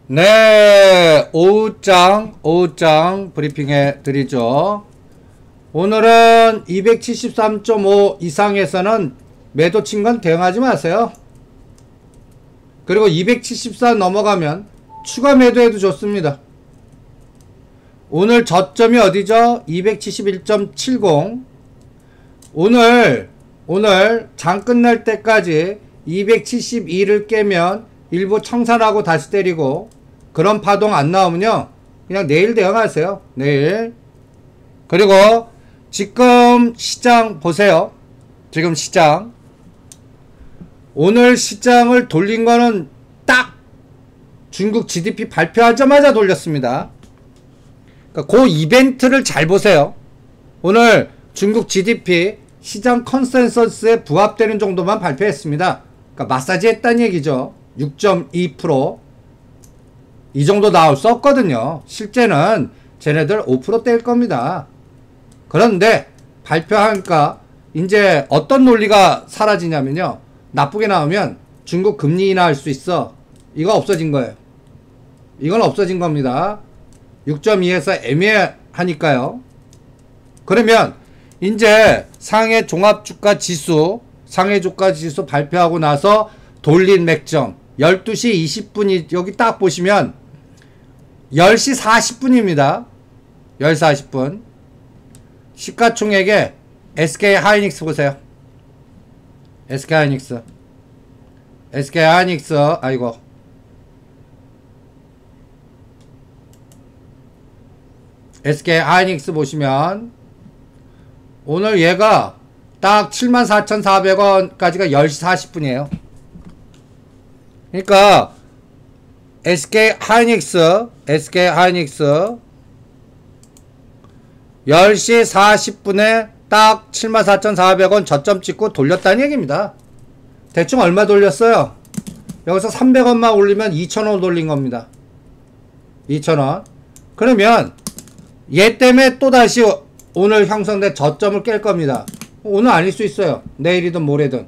네, 오후장 브리핑해 드리죠. 오늘은 273.5 이상에서는 매도 친 건 대응하지 마세요. 그리고 274 넘어가면 추가 매도해도 좋습니다. 오늘 저점이 어디죠? 271.70. 오늘 장 끝날 때까지 272를 깨면 일부 청산하고 다시 때리고, 그런 파동 안 나오면요 그냥 내일 대응하세요. 내일. 그리고 지금 시장 보세요. 지금 시장, 오늘 시장을 돌린 거는 딱 중국 GDP 발표하자마자 돌렸습니다. 그러니까 그 이벤트를 잘 보세요. 오늘 중국 GDP 시장 컨센서스에 부합되는 정도만 발표했습니다. 그러니까 마사지 했다는 얘기죠. 6.2% 이 정도 나올 수 없거든요. 실제는 쟤네들 5% 뗄 겁니다. 그런데 발표하니까 이제 어떤 논리가 사라지냐면요, 나쁘게 나오면 중국 금리 인하할 수 있어. 이거 없어진 거예요. 이건 없어진 겁니다. 6.2에서 애매하니까요. 그러면 이제 상해 종합주가 지수, 상해 주가 지수 발표하고 나서 돌린 맥점 12시 20분이 여기 딱 보시면 10시 40분입니다. 10시 40분. 시가총액에 SK 하이닉스 보세요. SK 하이닉스. SK 하이닉스, 아이고. SK 하이닉스 보시면 오늘 얘가 딱 74,400원까지가 10시 40분이에요. 그러니까 SK 하이닉스 10시 40분에 딱 74,400원 저점 찍고 돌렸다는 얘기입니다. 대충 얼마 돌렸어요? 여기서 300원만 올리면 2,000원 돌린 겁니다. 2,000원. 그러면 얘 때문에 또다시 오늘 형성된 저점을 깰 겁니다. 오늘 아닐 수 있어요. 내일이든 모레든.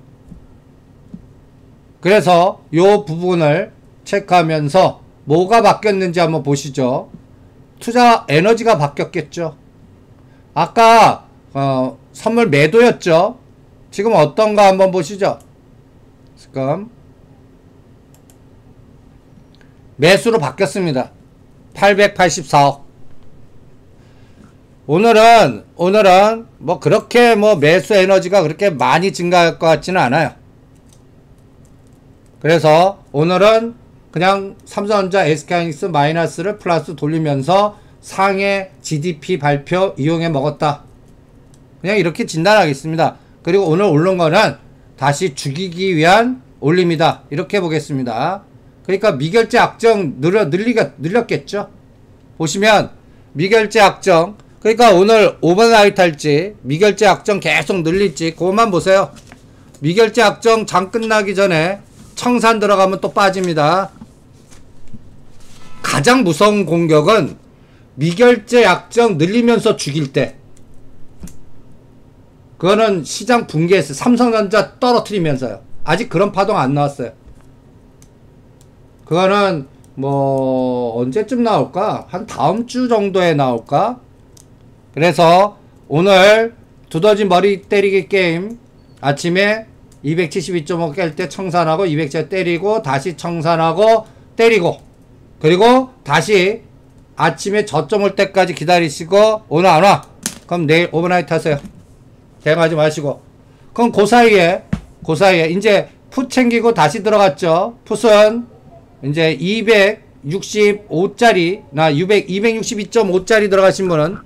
그래서 요 부분을 체크하면서 뭐가 바뀌었는지 한번 보시죠. 투자 에너지가 바뀌었겠죠. 아까 선물 매도였죠. 지금 어떤가 한번 보시죠. 지금 매수로 바뀌었습니다. 884억. 오늘은 뭐 그렇게 뭐 매수 에너지가 그렇게 많이 증가할 것 같지는 않아요. 그래서 오늘은 그냥 삼성전자 SK하이닉스 마이너스를 플러스 돌리면서 상해 GDP 발표 이용해 먹었다. 그냥 이렇게 진단하겠습니다. 그리고 오늘 오른 거는 다시 죽이기 위한 올림이다. 이렇게 보겠습니다. 그러니까 미결제 악정 늘렸겠죠. 보시면 미결제 악정, 그러니까 오늘 오버나이트 할지 미결제 악정 계속 늘릴지 그것만 보세요. 미결제 악정 장 끝나기 전에 청산 들어가면 또 빠집니다. 가장 무서운 공격은 미결제 약정 늘리면서 죽일 때, 그거는 시장 붕괴했어요. 삼성전자 떨어뜨리면서요. 아직 그런 파동 안 나왔어요. 그거는 뭐 언제쯤 나올까? 한 다음 주 정도에 나올까? 그래서 오늘 두더지 머리 때리기 게임, 아침에 272.5 깰 때 청산하고 200째 때리고 다시 청산하고 때리고, 그리고 다시 아침에 저점 올 때까지 기다리시고, 오늘 안 와? 그럼 내일 오버나이트 하세요. 대응하지 마시고. 그럼 그 사이에 이제 풋 챙기고 다시 들어갔죠. 풋은 이제 265짜리 나 262.5짜리 들어가신 분은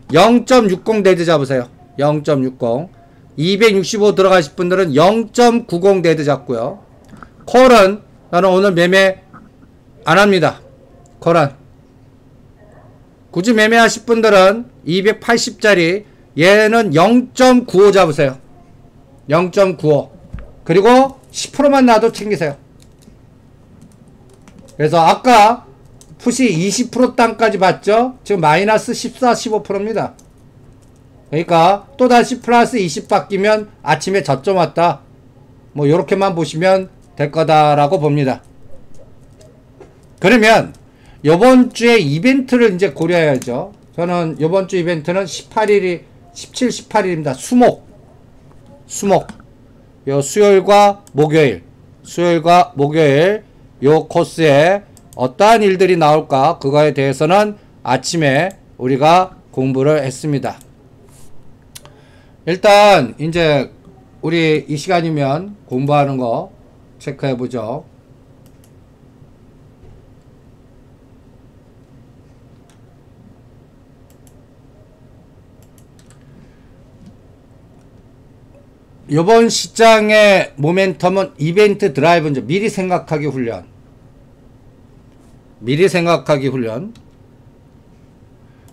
0.60 데드 잡으세요. 0.60. 265 들어가실 분들은 0.90 데드 잡고요. 콜은 나는 오늘 매매 안합니다. 콜은 굳이 매매하실 분들은 280짜리 얘는 0.95 잡으세요. 0.95. 그리고 10%만 놔도 챙기세요. 그래서 아까 풋이 20% 땅까지 봤죠? 지금 마이너스 14, 15%입니다. 그러니까 또다시 플러스 20 바뀌면 아침에 저점 왔다. 뭐 요렇게만 보시면 될 거다라고 봅니다. 그러면 요번 주에 이벤트를 이제 고려해야죠. 저는 요번 주 이벤트는 17, 18일입니다. 수목. 요 수요일과 목요일 요 코스에 어떠한 일들이 나올까 그거에 대해서는 아침에 우리가 공부를 했습니다. 일단 이제 우리 이 시간이면 공부하는 거 체크해 보죠. 이번 시장의 모멘텀은 이벤트 드라이브인지 미리 생각하기 훈련.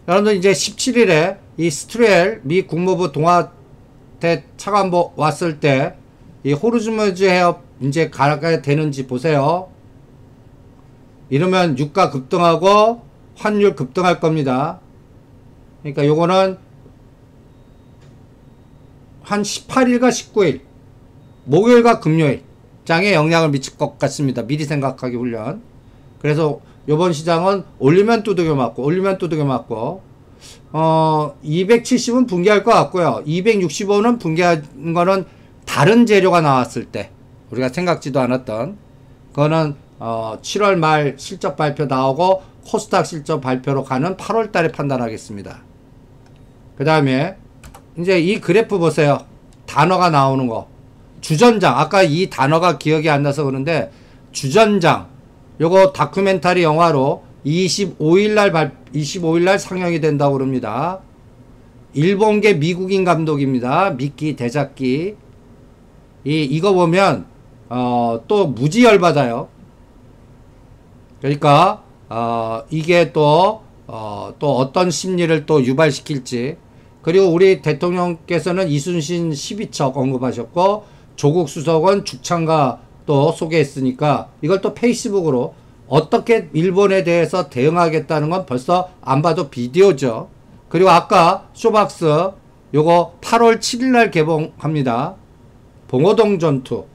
여러분들 이제 17일에 이 스트레일 미 국무부 동아대 차관보 왔을 때 이 호르무즈 해협 이제 가야 되는지 보세요. 이러면 유가 급등하고 환율 급등할 겁니다. 그러니까 요거는 한 18일과 19일 목요일과 금요일 장에 영향을 미칠 것 같습니다. 미리 생각하기 훈련. 그래서 요번 시장은 올리면 두들겨 맞고 270은 붕괴할 것 같고요. 265는 붕괴한 거는 다른 재료가 나왔을 때 우리가 생각지도 않았던 그거는 7월 말 실적 발표 나오고 코스닥 실적 발표로 가는 8월 달에 판단하겠습니다. 그 다음에 이제 이 그래프 보세요. 단어가 나오는 거. 주전장. 아까 이 단어가 기억이 안 나서 그런데 주전장. 요거 다큐멘터리 영화로 25일날 상영이 된다고 그럽니다. 일본계 미국인 감독입니다. 미끼 대작기. 이거 보면 또 무지 열받아요. 그러니까 이게 또 어떤 심리를 또 유발시킬지. 그리고 우리 대통령께서는 이순신 12척 언급하셨고 조국 수석은 죽창가 또 소개했으니까 이걸 또 페이스북으로 어떻게 일본에 대해서 대응하겠다는 건 벌써 안 봐도 비디오죠. 그리고 아까 쇼박스 요거 8월 7일날 개봉합니다. 봉오동 전투.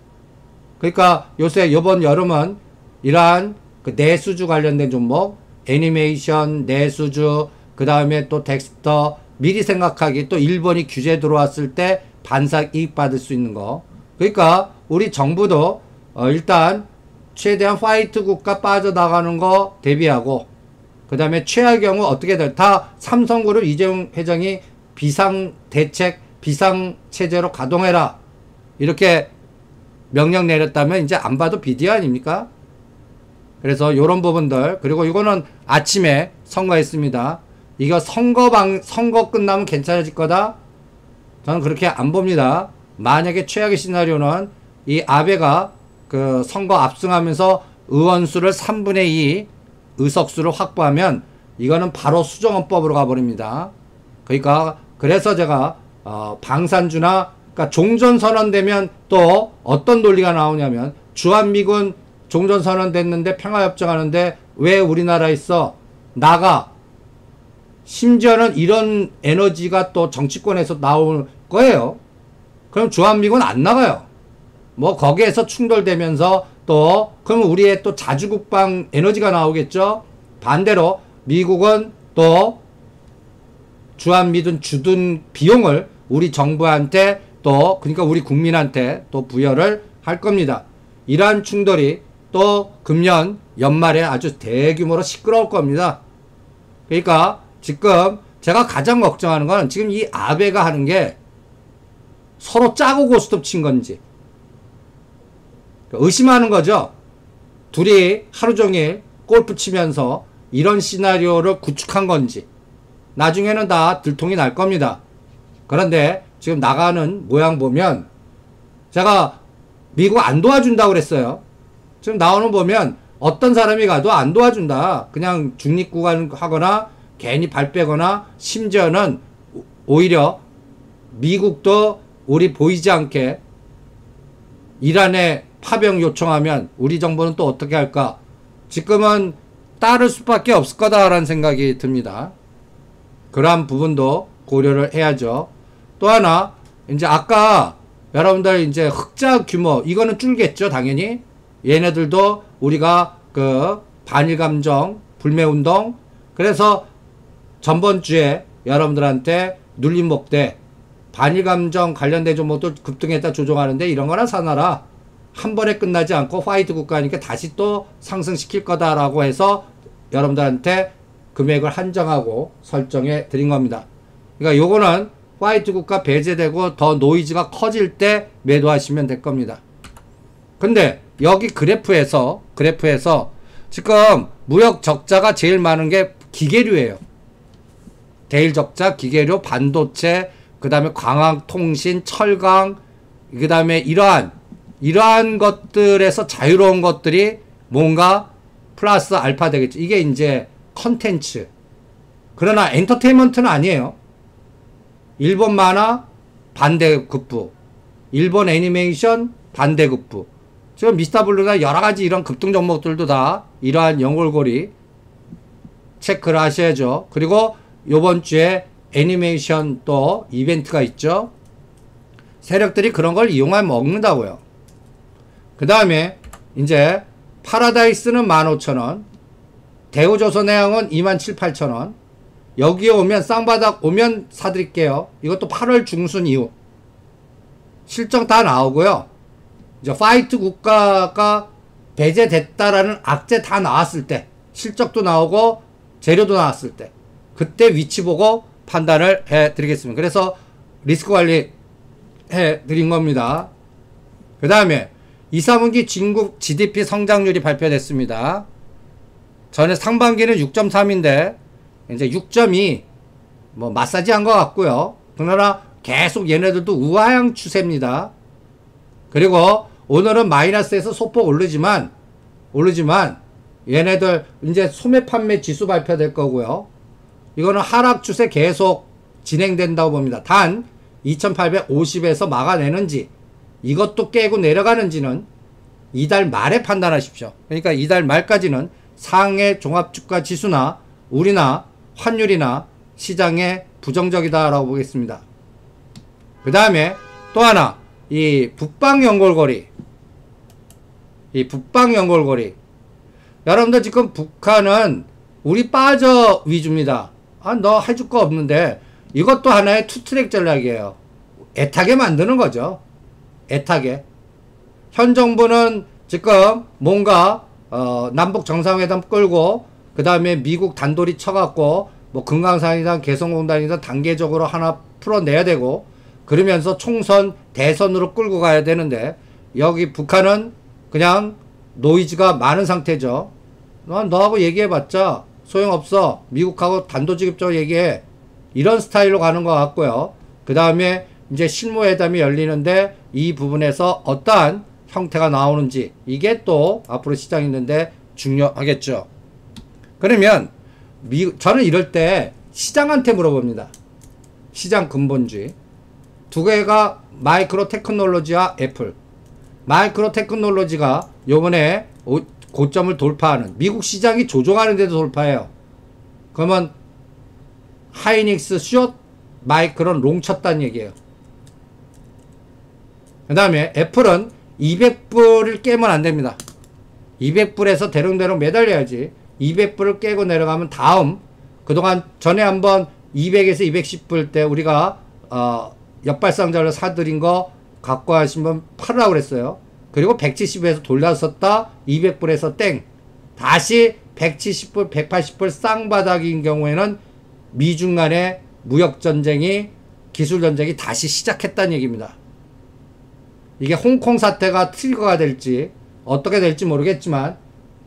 그러니까 요새 요번 여름은 이러한 그 내수주 관련된 종목, 애니메이션, 내수주, 그 다음에 또 덱스터, 미리 생각하기, 또 일본이 규제 들어왔을 때 반삭 이익 받을 수 있는 거. 그러니까 우리 정부도 일단 최대한 화이트 국가 빠져나가는 거 대비하고, 그 다음에 최악의 경우 어떻게 될, 다 삼성그룹 이재용 회장이 비상대책, 비상체제로 가동해라 이렇게 명령 내렸다면 이제 안 봐도 비디오 아닙니까? 그래서 요런 부분들. 그리고 이거는 아침에 선거했습니다. 이거 선거 끝나면 괜찮아질 거다? 저는 그렇게 안 봅니다. 만약에 최악의 시나리오는 이 아베가 그 선거 압승하면서 의원수를 3분의 2 의석수를 확보하면 이거는 바로 수정헌법으로 가버립니다. 그러니까 그래서 제가 방산주나 그러니까 종전선언 되면 또 어떤 논리가 나오냐면 주한미군 종전선언 됐는데 평화협정하는데 왜 우리나라에 있어? 나가. 심지어는 이런 에너지가 또 정치권에서 나올 거예요. 그럼 주한미군 안 나가요. 뭐 거기에서 충돌되면서 또 그럼 우리의 또 자주국방 에너지가 나오겠죠. 반대로 미국은 또 주한미군 주둔 비용을 우리 정부한테 또 그러니까 우리 국민한테 또 부여를 할 겁니다. 이러한 충돌이 또 금년 연말에 아주 대규모로 시끄러울 겁니다. 그러니까 지금 제가 가장 걱정하는 건 지금 이 아베가 하는 게 서로 짜고 고스톱 친 건지 의심하는 거죠. 둘이 하루 종일 골프 치면서 이런 시나리오를 구축한 건지 나중에는 다 들통이 날 겁니다. 그런데 지금 나가는 모양 보면 제가 미국 안 도와준다고 그랬어요. 지금 나오는 보면 어떤 사람이 가도 안 도와준다. 그냥 중립국하거나 괜히 발 빼거나 심지어는 오히려 미국도 우리 보이지 않게 이란에 파병 요청하면 우리 정부는 또 어떻게 할까? 지금은 따를 수밖에 없을 거다라는 생각이 듭니다. 그러한 부분도 고려를 해야죠. 또 하나 이제 아까 여러분들 이제 흑자 규모 이거는 줄겠죠 당연히. 얘네들도 우리가 그 반일감정, 불매운동. 그래서 전번주에 여러분들한테 눌림목대 반일감정 관련된 종목도 급등했다 조정하는데 이런 거나 사놔라. 한 번에 끝나지 않고 화이트 국가니까 다시 또 상승시킬 거다라고 해서 여러분들한테 금액을 한정하고 설정해 드린 겁니다. 그러니까 요거는 화이트 국가 배제되고 더 노이즈가 커질 때 매도하시면 될 겁니다. 근데 여기 그래프에서 지금 무역 적자가 제일 많은 게 기계류예요. 대일 적자, 기계류, 반도체, 그 다음에 광학통신, 철강, 그 다음에 이러한 것들에서 자유로운 것들이 뭔가 플러스 알파 되겠죠. 이게 이제 컨텐츠. 그러나 엔터테인먼트는 아니에요. 일본 만화 반대급부, 일본 애니메이션 반대급부. 지금 미스터블루나 여러가지 이런 급등 종목들도 다 이러한 연골고리 체크를 하셔야죠. 그리고 요번 주에 애니메이션 또 이벤트가 있죠. 세력들이 그런 걸 이용하면 먹는다고요. 그 다음에 이제 파라다이스는 15,000원, 대우조선해양은 27,800원. 여기에 오면 쌍바닥 오면 사드릴게요. 이것도 8월 중순 이후 실적 다 나오고요. 이제 화이트 국가가 배제됐다라는 악재 다 나왔을 때, 실적도 나오고 재료도 나왔을 때, 그때 위치 보고 판단을 해 드리겠습니다. 그래서 리스크 관리 해 드린 겁니다. 그 다음에 2, 3분기 중국 GDP 성장률이 발표됐습니다. 전에 상반기는 6.3인데 이제 6.2 뭐 마사지 한 것 같고요. 그러나 계속 얘네들도 우하향 추세입니다. 그리고 오늘은 마이너스에서 소폭 오르지만 얘네들 이제 소매 판매 지수 발표될 거고요. 이거는 하락 추세 계속 진행된다고 봅니다. 단 2850에서 막아내는지 이것도 깨고 내려가는지는 이달 말에 판단하십시오. 그러니까 이달 말까지는 상해 종합주가 지수나 우리나 환율이나 시장에 부정적이다라고 보겠습니다. 그 다음에 또 하나, 이 북방연골고리. 여러분들 지금 북한은 우리 빠져 위주입니다. 아, 너 해줄 거 없는데 이것도 하나의 투트랙 전략이에요. 애타게 만드는 거죠. 애타게. 현 정부는 지금 뭔가 남북 정상회담 끌고 그 다음에 미국 단돌이 쳐갖고 뭐 금강산이든 개성공단이든 단계적으로 하나 풀어내야 되고 그러면서 총선 대선으로 끌고 가야 되는데 여기 북한은 그냥 노이즈가 많은 상태죠. 너하고 얘기해봤자 소용없어. 미국하고 단도직입적으로 얘기해. 이런 스타일로 가는 것 같고요. 그 다음에 이제 실무회담이 열리는데 이 부분에서 어떠한 형태가 나오는지 이게 또 앞으로 시장이 있는데 중요하겠죠. 그러면 저는 이럴 때 시장한테 물어봅니다. 시장 근본주의. 두 개가 마이크로 테크놀로지와 애플. 마이크로 테크놀로지가 요번에 고점을 돌파하는, 미국 시장이 조종하는 데도 돌파해요. 그러면 하이닉스 숏, 마이크론 롱 쳤다는 얘기예요. 그 다음에 애플은 200불을 깨면 안 됩니다. 200불에서 대롱대롱 매달려야지. 200불을 깨고 내려가면 다음, 그동안 전에 한번 200에서 210불 때 우리가 역발상자를 사드린 거 갖고 하신 분 팔으라고 그랬어요. 그리고 170에서 돌렸었다 200불에서 땡, 다시 170불 180불 쌍바닥인 경우에는 미중 간의 무역전쟁이, 기술전쟁이 다시 시작했다는 얘기입니다. 이게 홍콩 사태가 트리거가 될지 어떻게 될지 모르겠지만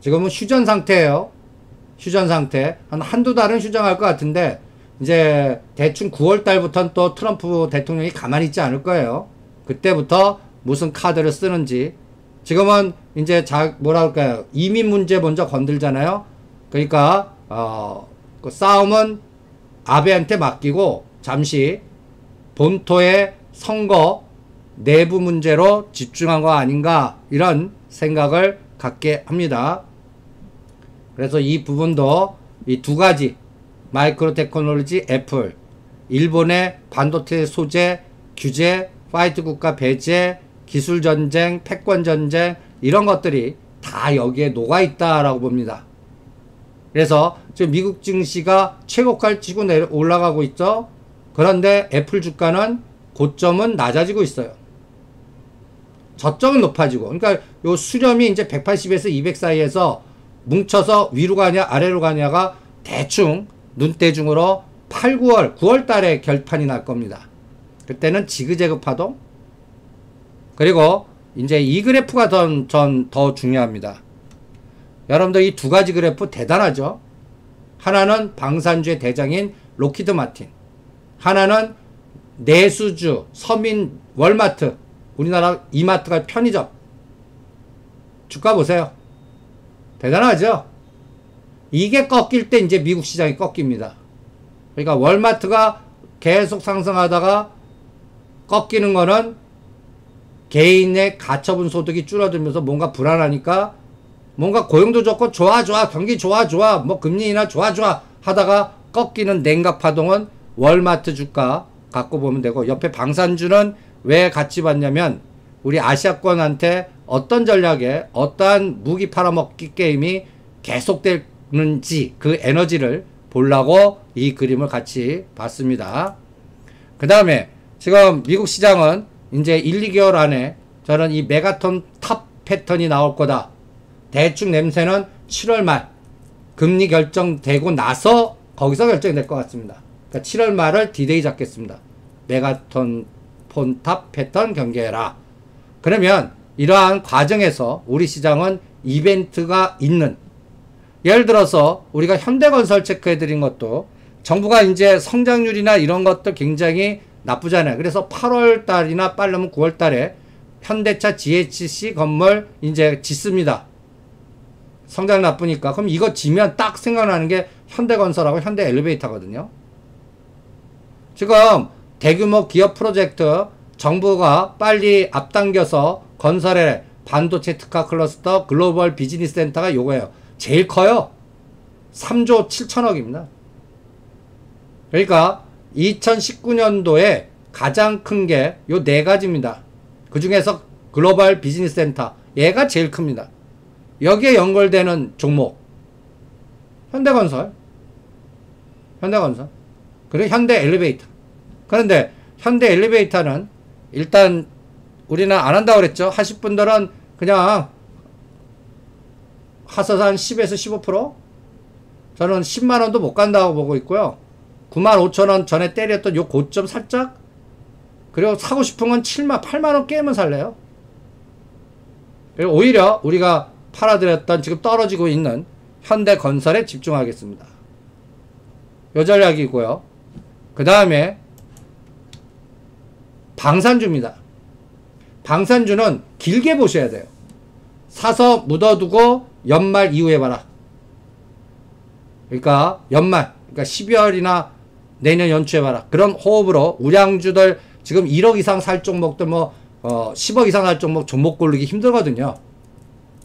지금은 휴전 상태예요. 휴전 상태. 한두 달은 휴전할 것 같은데 이제 대충 9월 달부터는 또 트럼프 대통령이 가만히 있지 않을 거예요. 그때부터 무슨 카드를 쓰는지. 지금은 이제 뭐라 할까요? 이민 문제 먼저 건들잖아요. 그러니까 그 싸움은 아베한테 맡기고 잠시 본토의 선거 내부 문제로 집중한 거 아닌가, 이런 생각을 갖게 합니다. 그래서 이 부분도 이 두 가지, 마이크로 테크놀로지, 애플, 일본의 반도체 소재 규제, 화이트 국가 배제, 기술전쟁, 패권전쟁, 이런 것들이 다 여기에 녹아있다라고 봅니다. 그래서 지금 미국 증시가 최고가를 치고 올라가고 있죠. 그런데 애플 주가는 고점은 낮아지고 있어요. 저점은 높아지고. 그러니까 요 수렴이 이제 180에서 200 사이에서 뭉쳐서 위로 가냐 아래로 가냐가 대충 눈대중으로 8, 9월 달에 결판이 날 겁니다. 그때는 지그재그 파동. 그리고 이제 이 그래프가 더 중요합니다. 여러분들 이 두 가지 그래프 대단하죠? 하나는 방산주의 대장인 로키드 마틴. 하나는 내수주, 서민, 월마트. 우리나라 이마트가 편의점. 주가 보세요. 대단하죠? 이게 꺾일 때 이제 미국 시장이 꺾입니다. 그러니까 월마트가 계속 상승하다가 꺾이는 거는 개인의 가처분 소득이 줄어들면서 뭔가 불안하니까 뭔가 고용도 좋고 좋아 경기 좋아 뭐 금리 인하 좋아 하다가 꺾이는 냉각 파동은 월마트 주가 갖고 보면 되고, 옆에 방산주는 왜 같이 봤냐면 우리 아시아권한테 어떤 전략에 어떠한 무기 팔아먹기 게임이 계속되는지 그 에너지를 보려고 이 그림을 같이 봤습니다. 그 다음에 지금 미국 시장은 이제 1, 2개월 안에 저는 이 메가톤 탑 패턴이 나올 거다. 대충 냄새는 7월 말 금리 결정되고 나서 거기서 결정이 될 것 같습니다. 그러니까 7월 말을 디데이 잡겠습니다. 메가톤 폰탑 패턴 경계해라. 그러면 이러한 과정에서 우리 시장은 이벤트가 있는, 예를 들어서 우리가 현대건설 체크해드린 것도 정부가 이제 성장률이나 이런 것도 굉장히 나쁘잖아요. 그래서 8월 달이나 빠르면 9월 달에 현대차 GHC 건물 이제 짓습니다. 성장 나쁘니까. 그럼 이거 지면 딱 생각나는 게 현대건설하고 현대엘리베이터거든요. 지금 대규모 기업 프로젝트 정부가 빨리 앞당겨서 건설에 반도체 특화 클러스터 글로벌 비즈니스 센터가 요거예요. 제일 커요. 3조 7천억입니다. 그러니까 2019년도에 가장 큰 게 요 네 가지입니다. 그 중에서 글로벌 비즈니스 센터, 얘가 제일 큽니다. 여기에 연결되는 종목 현대건설, 그리고 현대엘리베이터. 그런데 현대엘리베이터는 일단 우리는 안 한다고 그랬죠. 하실 분들은 그냥 하셔서 한 10에서 15%? 저는 10만원도 못 간다고 보고 있고요. 95,000원 전에 때렸던 요 고점 살짝, 그리고 사고 싶은 건 8만원 깨면 살래요. 그리고 오히려 우리가 팔아드렸던 지금 떨어지고 있는 현대건설에 집중하겠습니다. 요 전략이고요. 그 다음에 방산주입니다. 방산주는 길게 보셔야 돼요. 사서 묻어두고 연말 이후에 봐라. 그러니까 연말, 그러니까 12월이나 내년 연초에 봐라. 그런 호흡으로 우량주들 지금 1억 이상 살 종목들 10억 이상 살 종목 고르기 힘들거든요.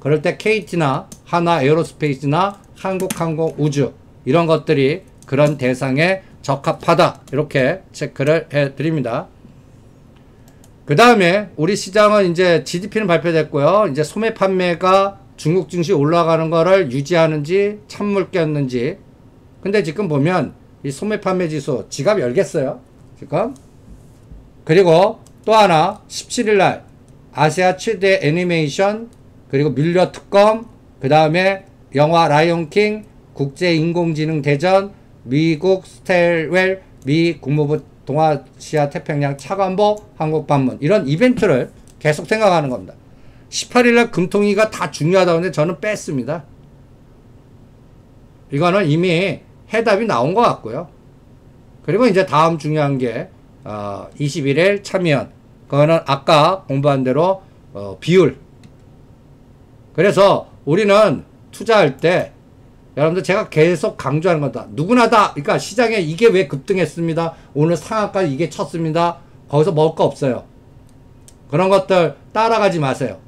그럴 때 KT나 하나 에어로스페이스나 한국항공 우주 이런 것들이 그런 대상에 적합하다. 이렇게 체크를 해 드립니다. 그 다음에 우리 시장은 이제 GDP는 발표됐고요. 이제 소매 판매가 중국 증시 올라가는 거를 유지하는지 찬물 꼈는지. 근데 지금 보면 이 소매 판매 지수 지갑 열겠어요. 지금. 그리고 또 하나 17일 날 아시아 최대 애니메이션, 그리고 밀려 특검, 그 다음에 영화 라이온킹, 국제인공지능 대전, 미국 스텔웰, 미 국무부 동아시아 태평양 차관보 한국 방문, 이런 이벤트를 계속 생각하는 겁니다. 18일날 금통위가 다 중요하다고 하는데 저는 뺐습니다. 이거는 이미 해답이 나온 것 같고요. 그리고 이제 다음 중요한 게 21일 참여연, 그거는 아까 공부한 대로 비율. 그래서 우리는 투자할 때 여러분들 제가 계속 강조하는 거다. 누구나 다. 그러니까 시장에 이게 왜 급등했습니다. 오늘 상한가에 이게 쳤습니다. 거기서 먹을 거 없어요. 그런 것들 따라가지 마세요.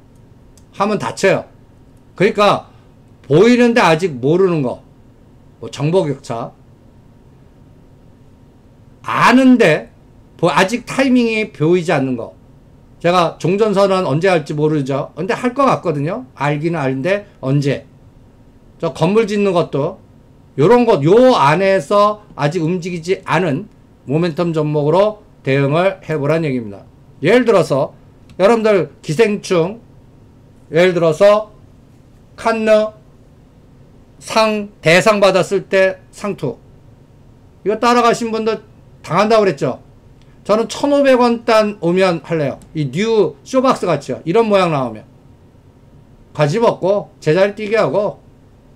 하면 다쳐요. 그러니까 보이는데 아직 모르는 거. 뭐 정보격차. 아는데 아직 타이밍이 보이지 않는 거. 제가 종전선언 언제 할지 모르죠. 근데 할 것 같거든요. 알기는 아는데 언제. 저 건물 짓는 것도 요런 것, 요 안에서 아직 움직이지 않은 모멘텀 종목으로 대응을 해보란 얘기입니다. 예를 들어서 여러분들 기생충, 예를 들어서 칸느 대상 받았을 때 상투, 이거 따라가신 분들 당한다고 그랬죠. 저는 1,500원 단 오면 할래요. 이 뉴 쇼박스 같죠. 이런 모양 나오면 가지 먹고 제자리 뛰게 하고,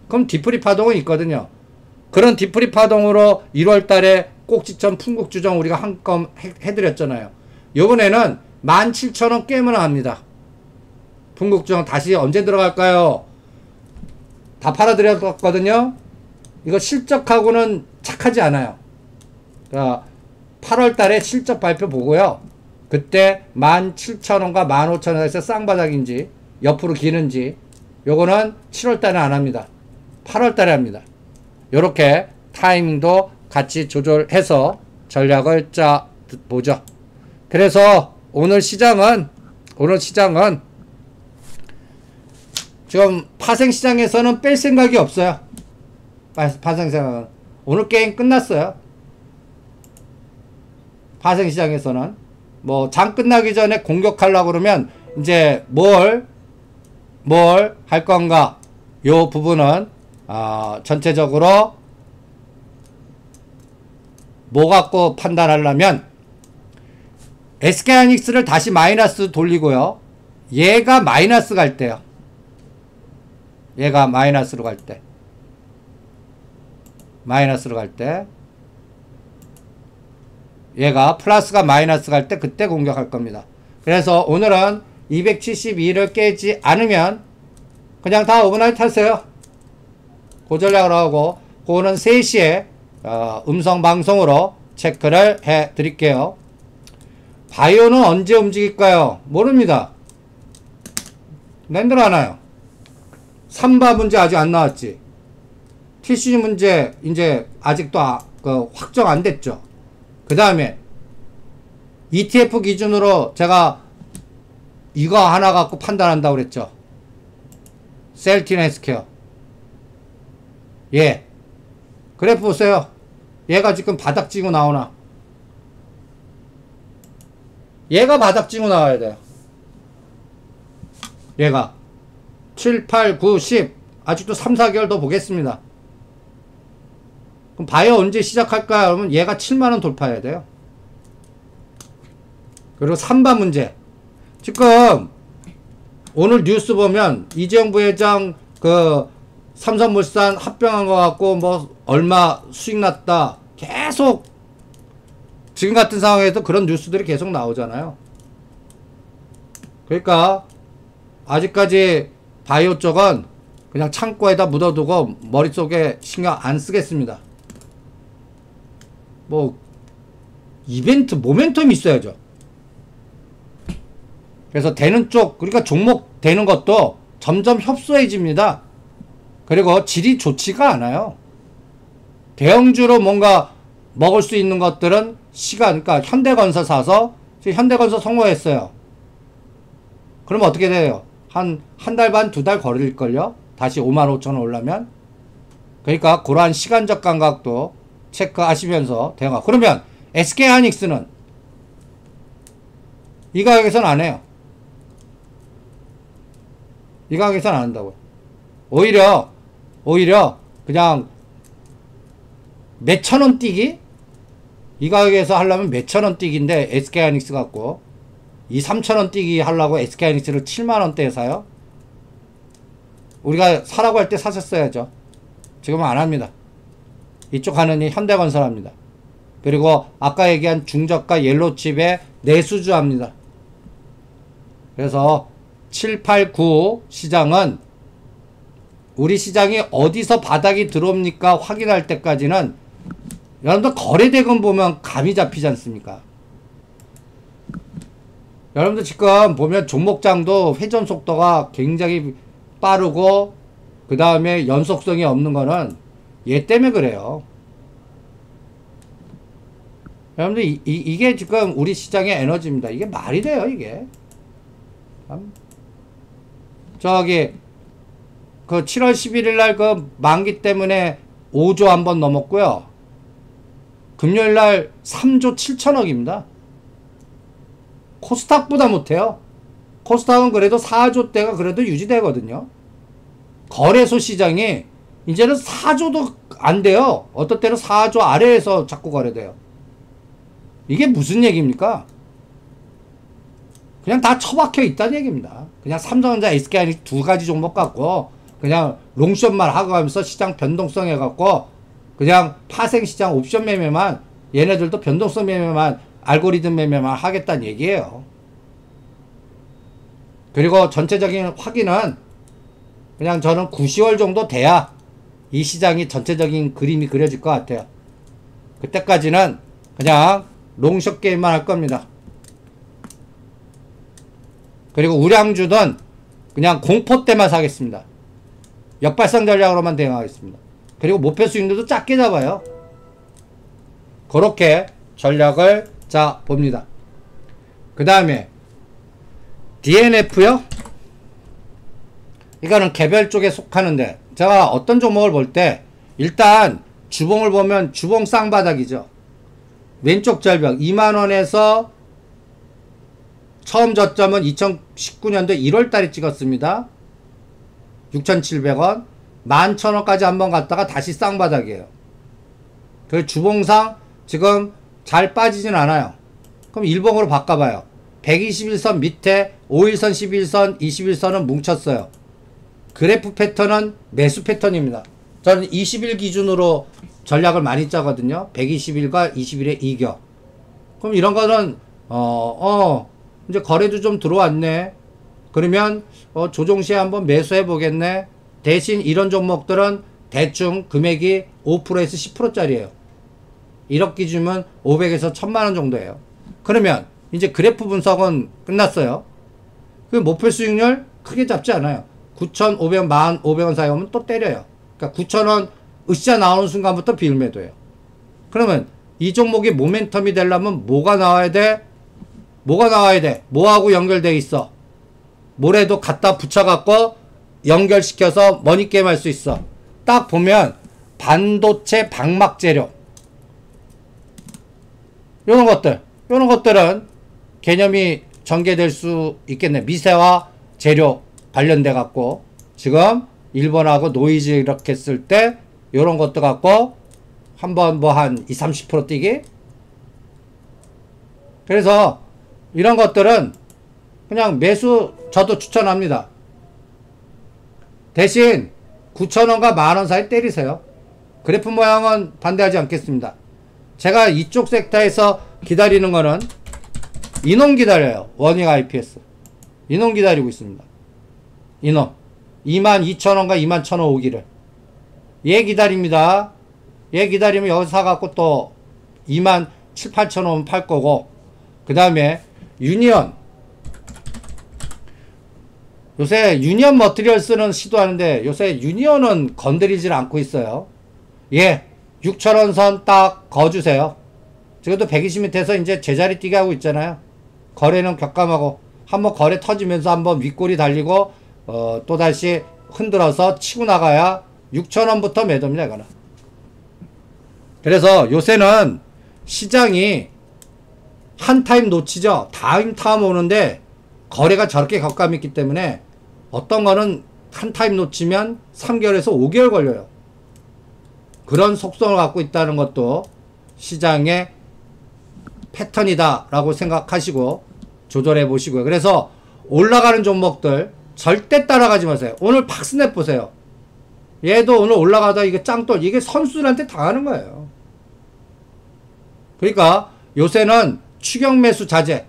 그럼 디프리 파동은 있거든요. 그런 디프리 파동으로 1월 달에 꼭지점 풍국주정 우리가 한 건 해드렸잖아요. 요번에는 17,000원 깨면 합니다. 풍국주정 다시 언제 들어갈까요? 다 팔아드렸거든요. 이거 실적하고는 착하지 않아요. 그러니까 8월 달에 실적 발표 보고요. 그때 17,000원과 15,000원에서 쌍바닥인지 옆으로 기는지 요거는 7월 달에 안 합니다. 8월 달에 합니다. 요렇게 타이밍도 같이 조절해서 전략을 짜 보죠. 그래서 오늘 시장은 지금 파생시장에서는 뺄 생각이 없어요. 파생시장은 오늘 게임 끝났어요. 파생시장에서는 뭐 장 끝나기 전에 공격하려고 그러면 이제 뭘 할 건가, 요 부분은 전체적으로 뭐 갖고 판단하려면 SK하이닉스를 다시 마이너스 돌리고요. 얘가 마이너스 갈 때요. 얘가 마이너스로 갈 때, 얘가 플러스가 마이너스 갈 때 그때 공격할 겁니다. 그래서 오늘은 272를 깨지 않으면 그냥 다 오버나이트 하세요. 그 전략을 하고, 그거는 3시에 음성방송으로 체크를 해 드릴게요. 바이오는 언제 움직일까요? 모릅니다. 랜들 하나요. 3바 문제 아직 안 나왔지. TCG 문제 이제 아직도 확정 안 됐죠. 그 다음에 ETF 기준으로 제가 이거 하나 갖고 판단한다고 그랬죠. 셀틴 헬스케어. 예. 그래프 보세요. 얘가 지금 바닥 찌고 나오나? 얘가 바닥 찌고 나와야 돼요. 얘가 7, 8, 9, 10 아직도 3, 4개월 더 보겠습니다. 그럼 바이오 언제 시작할까요? 그러면 얘가 7만원 돌파해야 돼요. 그리고 3바 문제. 지금 오늘 뉴스 보면 이재용 부회장 삼성물산 합병한 거 갖고 뭐 얼마 수익 났다, 계속 지금 같은 상황에서 그런 뉴스들이 계속 나오잖아요. 그러니까 아직까지 바이오 쪽은 그냥 창고에다 묻어두고 머릿속에 신경 안 쓰겠습니다. 뭐 이벤트 모멘텀이 있어야죠. 그래서 되는 쪽, 그러니까 종목 되는 것도 점점 협소해집니다. 그리고 질이 좋지가 않아요. 대형주로 뭔가 먹을 수 있는 것들은 시간, 그러니까 현대건설 사서 지금 현대건설 성공했어요. 그럼 어떻게 돼요? 한 달 반, 2달 걸릴걸요? 다시 55,000원 올라면? 그러니까 그러한 시간적 감각도 체크하시면서 대응하고. 그러면 SK하이닉스는 이 가격에서는 안 해요. 이 가격에서는 안 한다고요. 오히려 그냥 몇천원 뛰기? 이 가격에서 하려면 몇천원 뛰기인데 SK하이닉스 갖고 2, 3천원 뛰기 하려고 SK하이닉스를 7만원대에 사요? 우리가 사라고 할 때 사셨어야죠. 지금은 안 합니다. 이쪽 하느니 현대건설 합니다. 그리고 아까 얘기한 중저가 옐로칩에 내수주 합니다. 그래서 7, 8, 9 시장은 우리 시장이 어디서 바닥이 들어옵니까 확인할 때까지는 여러분들 거래대금 보면 감이 잡히지 않습니까? 여러분들 지금 보면 종목장도 회전 속도가 굉장히 빠르고 그 다음에 연속성이 없는 거는 얘 때문에 그래요. 여러분들 이게 지금 우리 시장의 에너지입니다. 이게 말이 돼요 이게. 저기 그 7월 11일 날 그 만기 때문에 5조 한번 넘었고요. 금요일날 3조 7천억입니다. 코스닥보다 못해요. 코스닥은 그래도 4조대가 그래도 유지되거든요. 거래소 시장이 이제는 4조도 안 돼요. 어떨 때는 4조 아래에서 자꾸 거래돼요. 이게 무슨 얘기입니까? 그냥 다 처박혀 있다는 얘기입니다. 그냥 삼성전자, SK하이닉스 두 가지 종목 갖고 그냥 롱숏만 하고 가면서 시장 변동성 해갖고 그냥 파생시장 옵션 매매만, 얘네들도 변동성 매매만, 알고리즘 매매만 하겠다는 얘기예요. 그리고 전체적인 확인은 그냥 저는 9, 10월 정도 돼야 이 시장이 전체적인 그림이 그려질 것 같아요. 그때까지는 그냥 롱숏 게임만 할 겁니다. 그리고 우량주든 그냥 공포 때만 사겠습니다. 역발상 전략으로만 대응하겠습니다. 그리고 목표 수익률도 작게 잡아요. 그렇게 전략을 짜 봅니다. 그 다음에 DNF요? 이거는 개별 쪽에 속하는데, 제가 어떤 종목을 볼 때 일단 주봉을 보면 주봉 쌍바닥이죠. 왼쪽 절벽 2만원에서 처음 저점은 2019년도 1월달에 찍었습니다. 6,700원 11,000원까지 한번 갔다가 다시 쌍바닥이에요. 그 주봉상 지금 잘 빠지진 않아요. 그럼 일봉으로 바꿔봐요. 121선 밑에 5일선, 11선, 21선은 뭉쳤어요. 그래프 패턴은 매수 패턴입니다. 저는 20일 기준으로 전략을 많이 짜거든요. 120일과 20일의 이격. 그럼 이런 거는 이제 거래도 좀 들어왔네. 그러면 조종시에 한번 매수해 보겠네. 대신 이런 종목들은 대충 금액이 5%에서 10%짜리예요. 1억 기준이면 500에서 1000만원 정도예요. 그러면 이제 그래프 분석은 끝났어요. 그 목표 수익률 크게 잡지 않아요. 9,500원, 1,500원 사이 오면 또 때려요. 그러니까 9,000원 으쌰 나오는 순간부터 비율매도예요. 그러면 이 종목이 모멘텀이 되려면 뭐가 나와야 돼? 뭐가 나와야 돼? 뭐하고 연결돼 있어? 뭐래도 갖다 붙여갖고 연결시켜서 머니게임 할 수 있어. 딱 보면 반도체 방막 재료, 요런 것들은 개념이 전개될 수 있겠네. 미세화 재료 관련돼 갖고 지금 1번하고 노이즈 이렇게 했을 때 요런 것도 갖고 한번 뭐 한 20-30% 뛰기. 그래서 이런 것들은 그냥 매수 저도 추천합니다. 대신 9,000원과 만원 사이 때리세요. 그래프 모양은 반대하지 않겠습니다. 제가 이쪽 섹터에서 기다리는 거는 인원 기다려요. 워닝 IPS 인원 기다리고 있습니다. 인원 22,000원과 21,000원 오기를 얘 기다립니다. 얘 기다리면 여기서 사갖고 또 27,000-8,000원 팔 거고, 그 다음에 유니언, 요새 유니언 머티리얼스는 시도하는데 요새 유니언은 건드리질 않고 있어요. 예, 6,000원 선 딱 거주세요. 지금도 120m에서 이제 제자리 뛰게 하고 있잖아요. 거래는 격감하고 한번 거래 터지면서 한번 윗골이 달리고 또다시 흔들어서 치고 나가야 6,000원부터 매도입니다. 이거는. 그래서 요새는 시장이 한 타임 놓치죠. 다음 타임 오는데 거래가 저렇게 격감이 있기 때문에 어떤 거는 한 타임 놓치면 3개월에서 5개월 걸려요. 그런 속성을 갖고 있다는 것도 시장의 패턴이다 라고 생각하시고 조절해 보시고요. 그래서 올라가는 종목들 절대 따라가지 마세요. 오늘 박스냅 보세요. 얘도 오늘 올라가다 이게 짱돌, 이게 선수들한테 당하는 거예요. 그러니까 요새는 추격 매수 자제.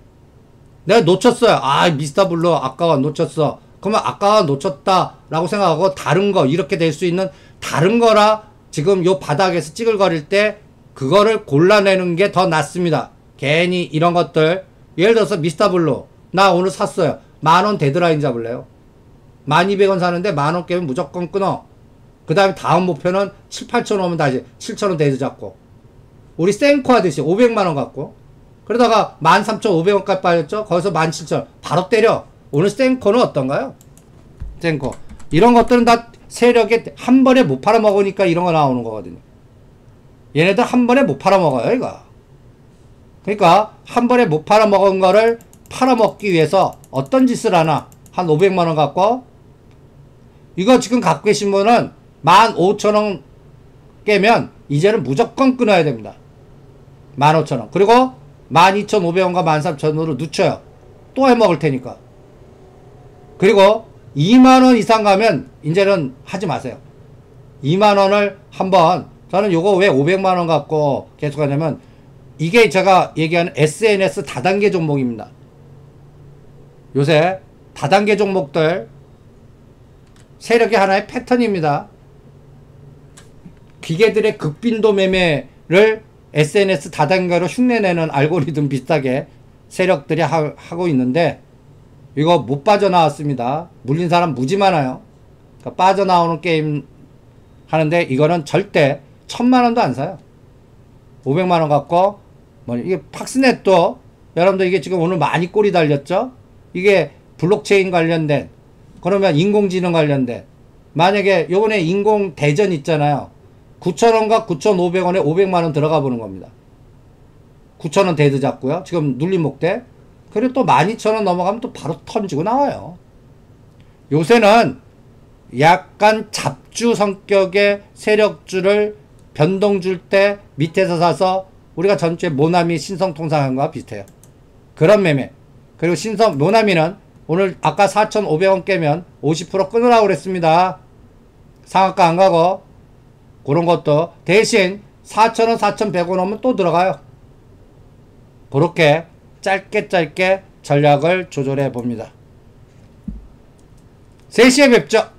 내가 놓쳤어요. 아, 미스터블루 아까워 놓쳤어. 그러면 아까워 놓쳤다 라고 생각하고 다른 거, 이렇게 될 수 있는 다른 거라 지금 요 바닥에서 찌글거릴 때 그거를 골라내는 게 더 낫습니다. 괜히 이런 것들, 예를 들어서 미스터블루 나 오늘 샀어요. 10,000원 데드라인 잡을래요? 12,000원 사는데 10,000원 깨면 무조건 끊어. 그 다음에 다음 목표는 7,000-8,000원 오면 다시 7,000원 데드 잡고, 우리 생코 하듯이 500만원 갖고, 그러다가 13,500원까지 빠졌죠? 거기서 17,000원 바로 때려. 오늘 생코는 어떤가요? 생코 이런 것들은 다 세력에 한 번에 못 팔아먹으니까 이런 거 나오는 거거든요. 얘네들 한 번에 못 팔아먹어요, 이거. 그러니까 한 번에 못 팔아먹은 거를 팔아먹기 위해서 어떤 짓을 하나. 한 500만원 갖고, 이거 지금 갖고 계신 분은 15,000원 깨면 이제는 무조건 끊어야 됩니다. 15,000원. 그리고 12,500원과 13,000원으로 늦춰요. 또 해먹을 테니까. 그리고 2만원 이상 가면 이제는 하지 마세요. 2만원을 한번, 저는 요거 왜 500만원 갖고 계속 하냐면, 이게 제가 얘기하는 SNS 다단계 종목입니다. 요새 다단계 종목들 세력의 하나의 패턴입니다. 기계들의 극빈도 매매를 SNS 다단계로 흉내내는 알고리즘 비슷하게 세력들이 하고 있는데, 이거 못 빠져나왔습니다. 물린 사람 무지 많아요. 그러니까 빠져나오는 게임 하는데, 이거는 절대 1000만원도 안 사요. 500만원 갖고, 이게 팍스넷도, 여러분들 이게 지금 오늘 많이 꼬리 달렸죠? 이게 블록체인 관련된, 그러면 인공지능 관련된, 만약에 요번에 인공 대전 있잖아요. 9,000원과 9,500원에 500만원 들어가 보는 겁니다. 9,000원 대드 잡고요. 지금 눌림목대. 그리고 또 12,000원 넘어가면 또 바로 턴지고 나와요. 요새는 약간 잡주 성격의 세력주를 변동 줄 때 밑에서 사서, 우리가 전주에 모나미 신성통상한 거와 비슷해요. 그런 매매. 그리고 모나미는 오늘 아까 4,500원 깨면 50% 끊으라고 그랬습니다. 상한가 안 가고, 그런 것도 대신 4,000원, 4,100원 오면 또 들어가요. 그렇게 짧게 전략을 조절해 봅니다. 3시에 뵙죠.